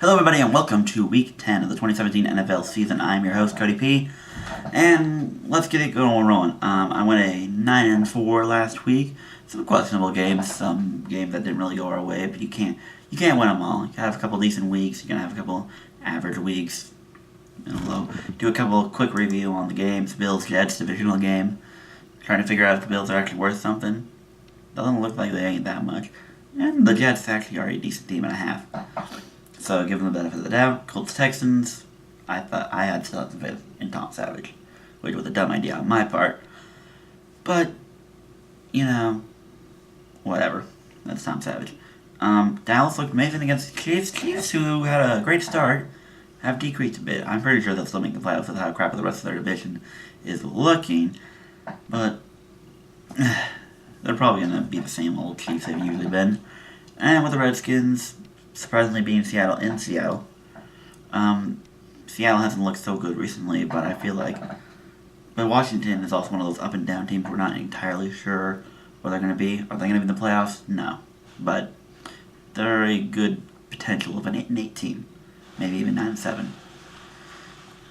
Hello everybody and welcome to week 10 of the 2017 NFL season. I'm your host Cody P. And let's get it going rolling. I went a 9-4 last week. Some questionable games, some games that didn't really go our way, but you can't win them all. You have a couple decent weeks, you're gonna have a couple average weeks. And we'll do a couple quick review on the games. Bills-Jets divisional game. Trying to figure out if the Bills are actually worth something. Doesn't look like they ain't that much. And the Jets actually are a decent team and a half. So, give them the benefit of the doubt. Colts Texans, I thought I had still the faith in Tom Savage, which was a dumb idea on my part. But, you know, whatever. That's Tom Savage. Dallas looked amazing against the Chiefs. Chiefs, who had a great start, have decreased a bit. I'm pretty sure they'll still make the playoffs with how crap the rest of their division is looking. But, they're probably going to be the same old Chiefs they've usually been. And with the Redskins surprisingly being Seattle in Seattle. Seattle hasn't looked so good recently, but I feel like... But Washington is also one of those up and down teams we're not entirely sure where they're going to be. Are they going to be in the playoffs? No. But they're a good potential of an 8-8 team. Maybe even 9-7.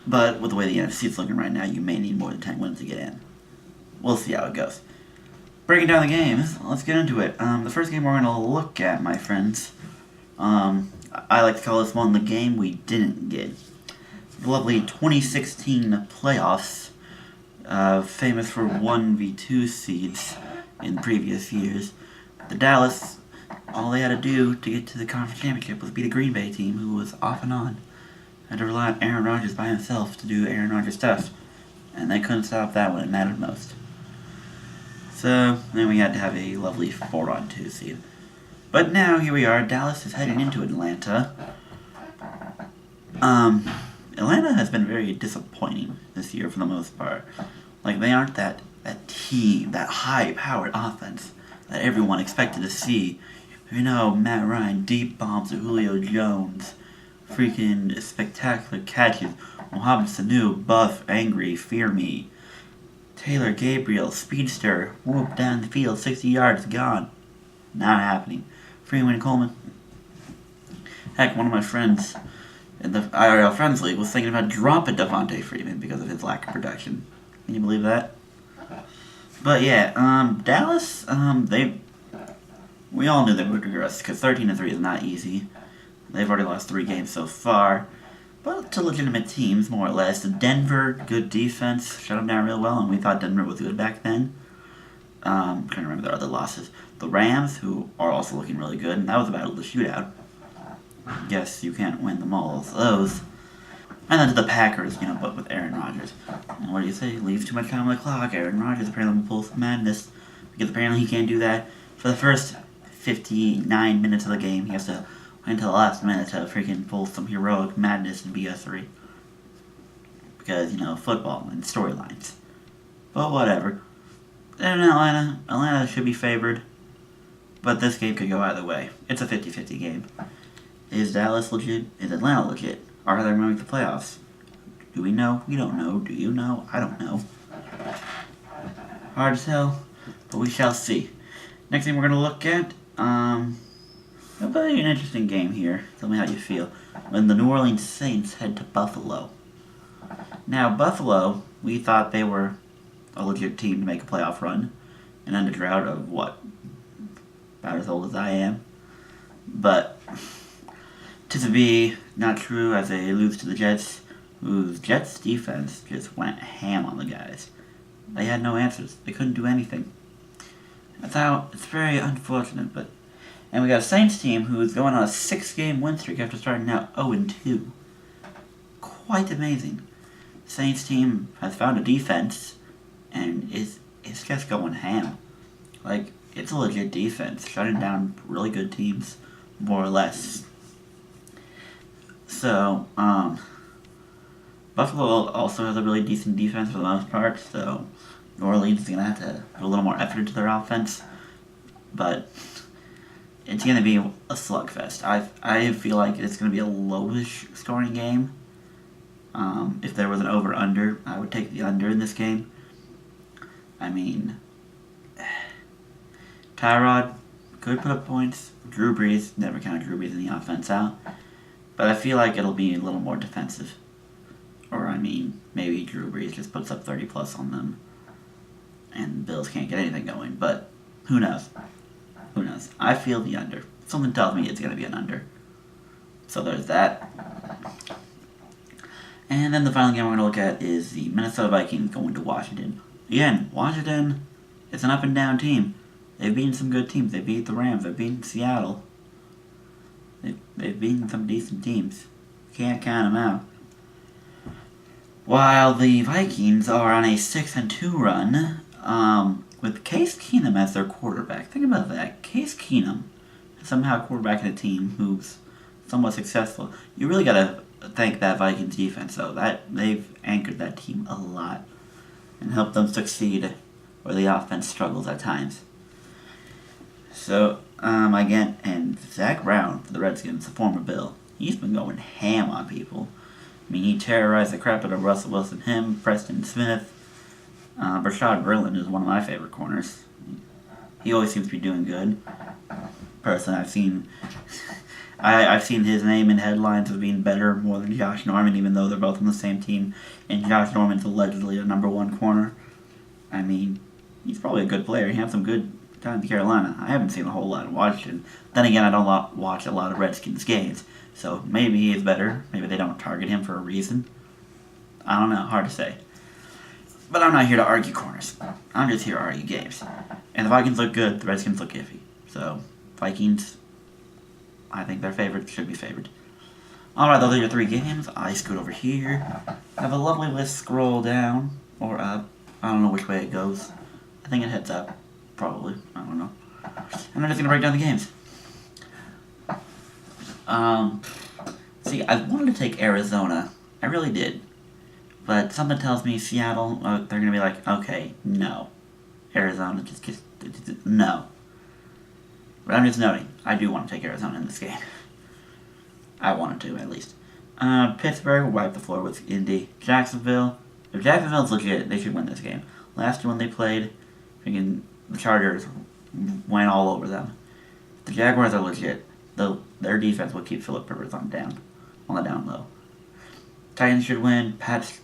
But with the way the NFC is looking right now, you may need more than 10 wins to get in. We'll see how it goes. Breaking down the games, let's get into it. The first game we're going to look at, my friends... I like to call this one the game we didn't get. The lovely 2016 playoffs, famous for 1v2 seeds in previous years. The Dallas, all they had to do to get to the conference championship was beat a Green Bay team who was off and on. Had to rely on Aaron Rodgers by himself to do Aaron Rodgers stuff. And they couldn't stop that when it mattered most. So, then we had to have a lovely 4-on-2 seed. But now, here we are, Dallas is heading into Atlanta. Atlanta has been very disappointing this year for the most part. Like, they aren't that team, that high-powered offense that everyone expected to see. You know, Matt Ryan, deep bombs to Julio Jones, freaking spectacular catches, Mohamed Sanu, buff, angry, fear me. Taylor Gabriel, speedster, whoop down the field, 60 yards, gone. Not happening. Freeman Coleman. Heck, one of my friends in the IRL Friends League was thinking about dropping Devontae Freeman because of his lack of production. Can you believe that? But yeah, Dallas, we all knew they would regress because 13-3 is not easy. They've already lost 3 games so far, but to legitimate teams, more or less. Denver, good defense, shut them down real well, and we thought Denver was good back then. Trying to remember their other losses. The Rams, who are also looking really good, and that was about the shootout. Guess you can't win them all of those. And then to the Packers, but with Aaron Rodgers. And what do you say? Leaves too much time on the clock. Aaron Rodgers apparently will pull some madness. Because apparently he can't do that. For the first 59 minutes of the game, he has to wait until the last minute to freaking pull some heroic madness in BS3. Because, football and storylines. But whatever. And Atlanta should be favored, but this game could go either way. It's a 50-50 game. Is Dallas legit? Is Atlanta legit? Are they going to make the playoffs? Do we know? We don't know. Do you know? I don't know. Hard to tell, but we shall see. Next thing we're going to look at, it'll be an interesting game here. Tell me how you feel. When the New Orleans Saints head to Buffalo. Now, Buffalo, we thought they were a legit team to make a playoff run, and end a drought of what? About as old as I am. But to be not true as they lose to the Jets, whose Jets defense just went ham on the guys. They had no answers. They couldn't do anything. It's very unfortunate, but... And we got a Saints team who's going on a 6-game win streak after starting out 0-2. Quite amazing. The Saints team has found a defense and it's just going ham. Like, it's a legit defense, shutting down really good teams, more or less. So, Buffalo also has a really decent defense for the most part, so New Orleans is going to have to put a little more effort into their offense. But it's going to be a slugfest. I feel like it's going to be a lowish scoring game. If there was an over-under, I would take the under in this game. I mean, Tyrod could put up points. Drew Brees, never counted Drew Brees in the offense out. But I feel like it'll be a little more defensive. Or, I mean, maybe Drew Brees just puts up 30 plus on them. And the Bills can't get anything going. But who knows? Who knows? I feel the under. Something tells me it's going to be an under. So there's that. And then the final game we're going to look at is the Minnesota Vikings going to Washington. Again, Washington is an up and down team. They've beaten some good teams. They beat the Rams. They've beaten Seattle. They've beaten some decent teams. Can't count them out. While the Vikings are on a 6-2 run, with Case Keenum as their quarterback. Think about that. Case Keenum is somehow quarterbacking a team who's somewhat successful. You really gotta thank that Vikings defense, though. They've anchored that team a lot and helped them succeed where the offense struggles at times. So, again, and Zach Brown for the Redskins, the former Bill, he's been going ham on people. I mean, he terrorized the crap out of Russell Wilson, him, Preston Smith. Rashad Berlin is one of my favorite corners. He always seems to be doing good. Personally, I've seen his name in headlines as being better more than Josh Norman, even though they're both on the same team. And Josh Norman's allegedly a #1 corner. I mean, he's probably a good player. He had some good time in Carolina. I haven't seen a whole lot in Washington. Then again, I don't watch a lot of Redskins games. So maybe he is better. Maybe they don't target him for a reason. I don't know. Hard to say. But I'm not here to argue corners. I'm just here to argue games. And the Vikings look good. The Redskins look iffy. So, Vikings, I think they're favored. Should be favored. Alright, those are your 3 games. I scoot over here. I have a lovely list. Scroll down. Or up. I don't know which way it goes. I think it heads up. Probably. I don't know. And I'm just going to break down the games. See, I wanted to take Arizona. I really did. But something tells me Seattle, they're going to be like, okay, no. Arizona, just no. But I'm just noting, I do want to take Arizona in this game. I wanted to, at least. Pittsburgh will wipe the floor with Indy. Jacksonville, if Jacksonville's legit, they should win this game. Last year when they played, the Chargers went all over them. The Jaguars are legit. Their defense will keep Phillip Rivers on the down low. Titans should win. Pats,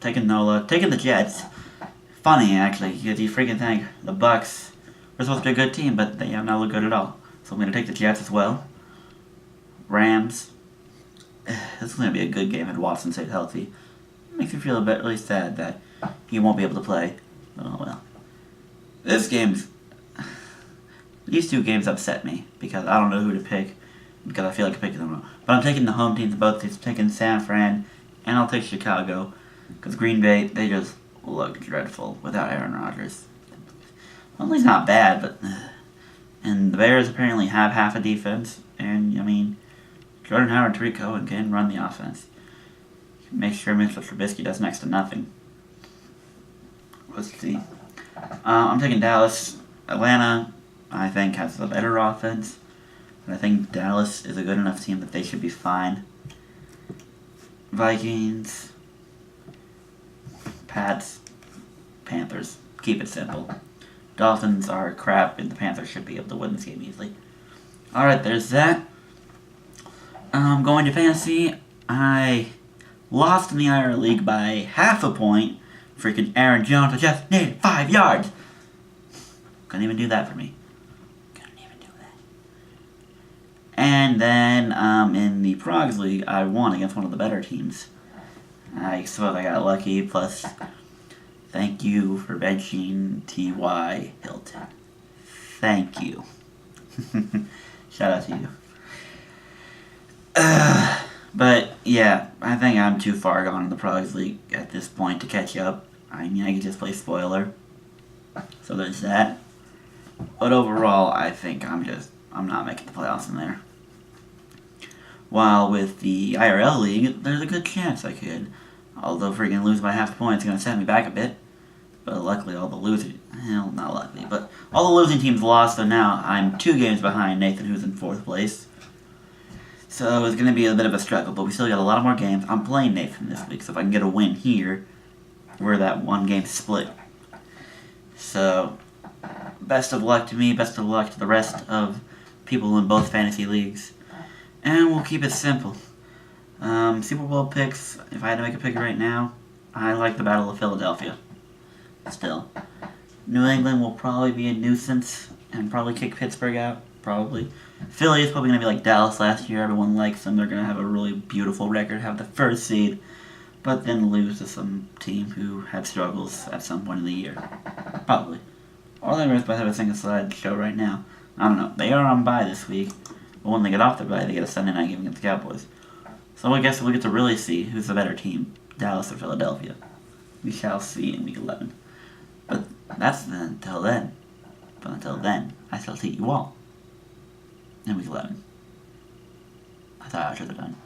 taking Nola, taking the Jets. Funny actually, because you freaking think the Bucks were supposed to be a good team, but they have not looked good at all. So I'm gonna take the Jets as well. Rams. This is gonna be a good game if Watson stays healthy. Makes me feel a bit really sad that he won't be able to play. Oh well. These 2 games upset me because I don't know who to pick because I feel like picking them. But I'm taking the home teams both. I'm taking San Fran and I'll take Chicago because Green Bay, they just look dreadful without Aaron Rodgers. Well, he's not bad, but and the Bears apparently have half a defense, and I mean, Jordan Howard, Tariq Cohen can run the offense. Make sure Mitchell Trubisky does next to nothing. Let's see. I'm taking Dallas. Atlanta, I think, has the better offense. But I think Dallas is a good enough team that they should be fine. Vikings, Pats, Panthers. Keep it simple. Dolphins are crap, and the Panthers should be able to win this game easily. Alright, there's that. Going to fantasy, I lost in the IR League by half a point. Freaking Aaron Jones, I just needed 5 yards. Couldn't even do that for me. And then, in the Progs League, I won against one of the better teams. I suppose I got lucky, plus, thank you for benching T.Y. Hilton. Thank you. Shout out to you. But, yeah, I think I'm too far gone in the Progs League at this point to catch up. I mean, I could just play spoiler. So there's that. But overall, I think I'm not making the playoffs in there. While with the IRL League, there's a good chance I could. Although freaking losing by half a point is going to set me back a bit. But luckily all the losing... Well, not luckily, but all the losing teams lost, so now I'm 2 games behind Nathan, who's in 4th place. So it's going to be a bit of a struggle, but we still got a lot more games. I'm playing Nathan this week, so if I can get a win here, we're that 1 game split. So, best of luck to me, best of luck to the rest of people in both fantasy leagues. And we'll keep it simple. Super Bowl picks, if I had to make a pick right now, I like the Battle of Philadelphia. Still. New England will probably be a nuisance and probably kick Pittsburgh out. Probably. Philly is probably going to be like Dallas last year. Everyone likes them. They're going to have a really beautiful record, have the first seed, but then lose to some team who had struggles at some point in the year. Probably. Or they might have a single slide show right now. I don't know. They are on bye this week, but when they get off the bye, they get a Sunday night game against the Cowboys. So I guess we'll get to really see who's the better team, Dallas or Philadelphia. We shall see in Week 11. But that's until then. But until then, I shall see you all in Week 11. I thought I should have done.